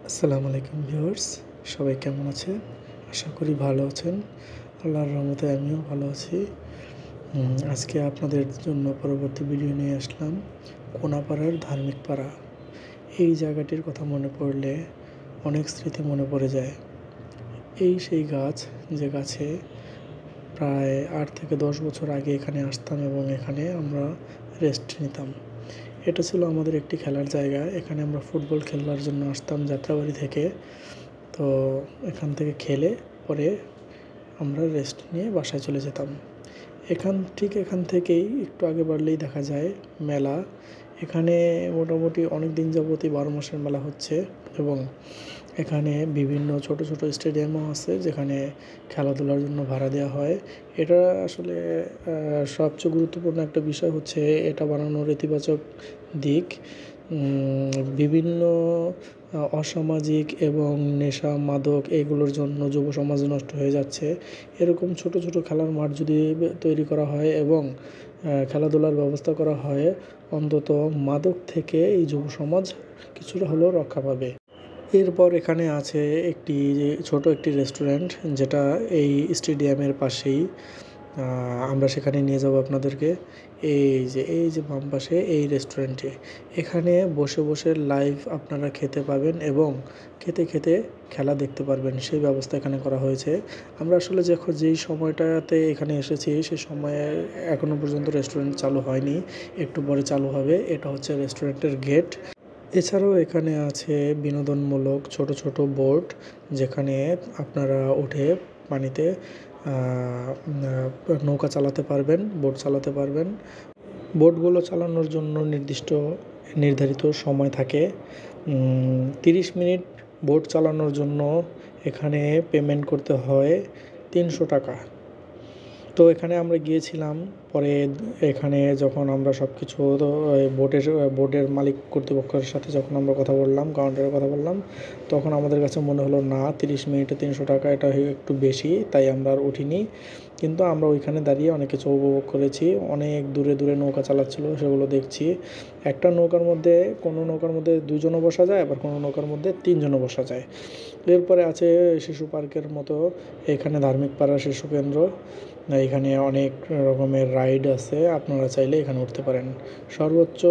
আসসালামু আলাইকুম ভিউয়ার্স, সবাই কেমন আছেন? আশা করি ভালো আছেন। আল্লাহর রহমতে আমিও ভালো আছি। আজকে আপনাদের জন্য পরবর্তী ভিডিও নিয়ে আসলাম কোনাপাড়ার ধার্মিক পাড়া। এই জায়গাটির কথা মনে পড়লে অনেক স্মৃতি মনে পড়ে যায়। এই সেই গাছ, যে গাছে প্রায় 8 থেকে 10 বছর আগে এখানে আসতাম এবং এখানে আমরা রেস্ট নিতাম। এটা ছিল আমাদের একটি খেলার জায়গা। এখানে আমরা ফুটবল খেলার জন্য আসতাম যাত্রাবাড়ি থেকে। তো এখান থেকে খেলে পরে আমরা রেস্ট নিয়ে বাসায় চলে যেতাম। এখান থেকেই একটু আগে বাড়লেই দেখা যায় মেলা। এখানে মোটামুটি অনেক দিন যাবতই 12 মাসের মেলা হচ্ছে এবং এখানে বিভিন্ন ছোট ছোট স্টেডিয়ামও আছে যেখানে খেলাধুলার জন্য ভাড়া দেওয়া হয়। এটা আসলে সবচেয়ে গুরুত্বপূর্ণ একটা বিষয় হচ্ছে এটা বানানোর ইতিবাচক দিক। বিভিন্ন অসামাজিক এবং নেশা মাদক এগুলোর জন্য যুব সমাজ নষ্ট হয়ে যাচ্ছে। এরকম ছোট ছোট খেলার মাঠ যদি তৈরি করা হয় এবং খেলাধুলার ব্যবস্থা করা হয়, অন্তত মাদক থেকে এই যুব সমাজ কিছুটা হলেও রক্ষা পাবে। এরপর এখানে আছে ছোট একটি রেস্টুরেন্ট, যেটা এই স্টেডিয়ামের পাশেই। আমরা সেখানে নিয়ে যাব আপনাদেরকে। এই যে বাম পাশে এই রেস্টুরেন্টে, এখানে বসে বসে লাইভ আপনারা খেতে পাবেন এবং খেতে খেতে খেলা দেখতে পারবেন, সেই ব্যবস্থা এখানে করা হয়েছে। আমরা আসলে যেই সময়টাতে এখানে এসেছি সেই সময়ে এখনও পর্যন্ত রেস্টুরেন্ট চালু হয়নি, একটু পরে চালু হবে। এটা হচ্ছে রেস্টুরেন্টের গেট। এছাড়াও এখানে আছে বিনোদনমূলক ছোট ছোট বোট, যেখানে আপনারা উঠে পানিতে নৌকা চালাতে পারবেন, বোট চালাতে পারবেন। বোটগুলো চালানোর জন্য নির্ধারিত সময় থাকে। 30 মিনিট বোট চালানোর জন্য এখানে পেমেন্ট করতে হয় 300 টাকা। তো এখানে আমরা গিয়েছিলাম। পরে এখানে যখন আমরা সব কিছু বোটের মালিক কর্তৃপক্ষের সাথে যখন আমরা কথা বললাম, কাউন্টারে কথা বললাম, তখন আমাদের কাছে মনে হলো না, 30 মিনিটে 300 টাকা এটা একটু বেশি, তাই আমরা আর উঠিনি। কিন্তু আমরা ওইখানে দাঁড়িয়ে অনেক কিছু উপভোগ করেছি। অনেক দূরে দূরে নৌকা চালাচ্ছিল, সেগুলো দেখছি। একটা নৌকার মধ্যে কোনো নৌকার মধ্যে 2 জনও বসা যায়, আবার কোনো নৌকার মধ্যে 3 জনও বসা যায়। এরপরে আছে শিশু পার্কের মতো এখানে ধার্মিক পাড়া শিশু কেন্দ্র। এখানে অনেক রকমের রাইড আছে, আপনারা চাইলে এখানে উঠতে পারেন। সর্বোচ্চ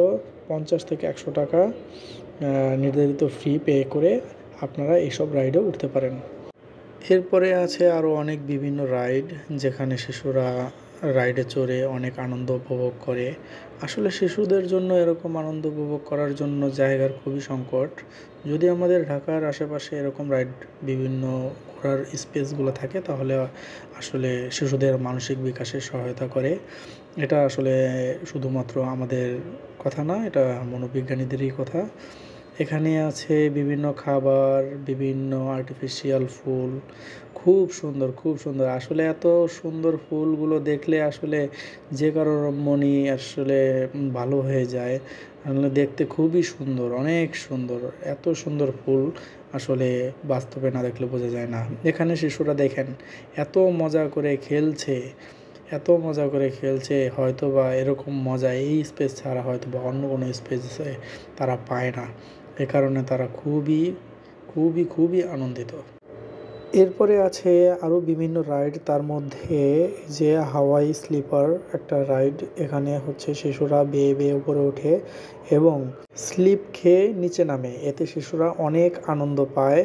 50 থেকে 100 টাকা নির্ধারিত ফি পে করে আপনারা এইসব রাইডে উঠতে পারেন। এরপরে আছে আরও অনেক বিভিন্ন রাইড, যেখানে শিশুরা রাইডে চড়ে অনেক আনন্দ উপভোগ করে। আসলে শিশুদের জন্য এরকম আনন্দ উপভোগ করার জন্য জায়গার খুবই সংকট। যদি আমাদের ঢাকার আশেপাশে এরকম রাইড বিভিন্ন ঘোরার স্পেসগুলো থাকে, তাহলে আসলে শিশুদের মানসিক বিকাশে সহায়তা করে। এটা আসলে শুধুমাত্র আমাদের কথা না, এটা মনোবিজ্ঞানীদেরই কথা। এখানে আছে বিভিন্ন খাবার, বিভিন্ন আর্টিফিশিয়াল ফুল, খুব সুন্দর খুব সুন্দর। আসলে এত সুন্দর ফুলগুলো দেখলে আসলে যে কারোর মনই আসলে ভালো হয়ে যায়। আসলে দেখতে খুবই সুন্দর, অনেক সুন্দর। এত সুন্দর ফুল আসলে বাস্তবে না দেখলে বোঝা যায় না। এখানে শিশুরা দেখেন এত মজা করে খেলছে, হয়তো বা এরকম মজা এই স্পেস ছাড়া হয়তো বা অন্য কোনো স্পেসে তারা পায় না। এ কারণে তারা খুবই খুবই খুবই আনন্দিত। এরপরে আছে আরও বিভিন্ন রাইড, তার মধ্যে যে হাওয়াই স্লিপার একটা রাইড। এখানে হচ্ছে শিশুরা বেয়ে বেয়ে উপরে ওঠে এবং স্লিপ খেয়ে নিচে নামে, এতে শিশুরা অনেক আনন্দ পায়।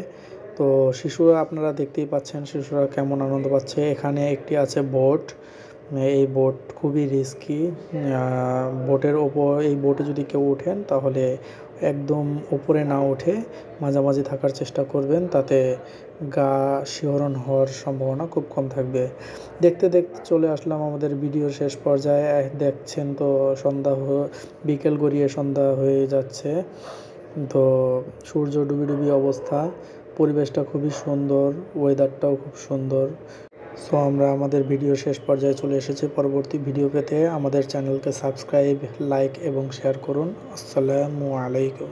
তো শিশুরা আপনারা দেখতেই পাচ্ছেন শিশুরা কেমন আনন্দ পাচ্ছে। এখানে একটি আছে বোট। এই বোট খুবই রিস্কি। এই বোটে যদি কেউ ওঠেন তাহলে একদম উপরে না উঠে মাঝামাঝি থাকার চেষ্টা করবেন, তাতে গা শিহরণ হওয়ার সম্ভাবনা খুব কম থাকবে। দেখতে দেখতে চলে আসলাম আমাদের ভিডিওর শেষ পর্যায়ে। দেখছেন তো বিকেল গড়িয়ে সন্ধ্যা হয়ে যাচ্ছে। তো সূর্য ডুবি অবস্থা, পরিবেশটা খুবই সুন্দর, ওয়েদারটাও খুব সুন্দর। সো আমরা আমাদের ভিডিও শেষ পর্যায়ে চলে এসেছি। পরবর্তী ভিডিও পেতে আমাদের চ্যানেলকে সাবস্ক্রাইব, লাইক এবং শেয়ার করুন। আসসালামু আলাইকুম।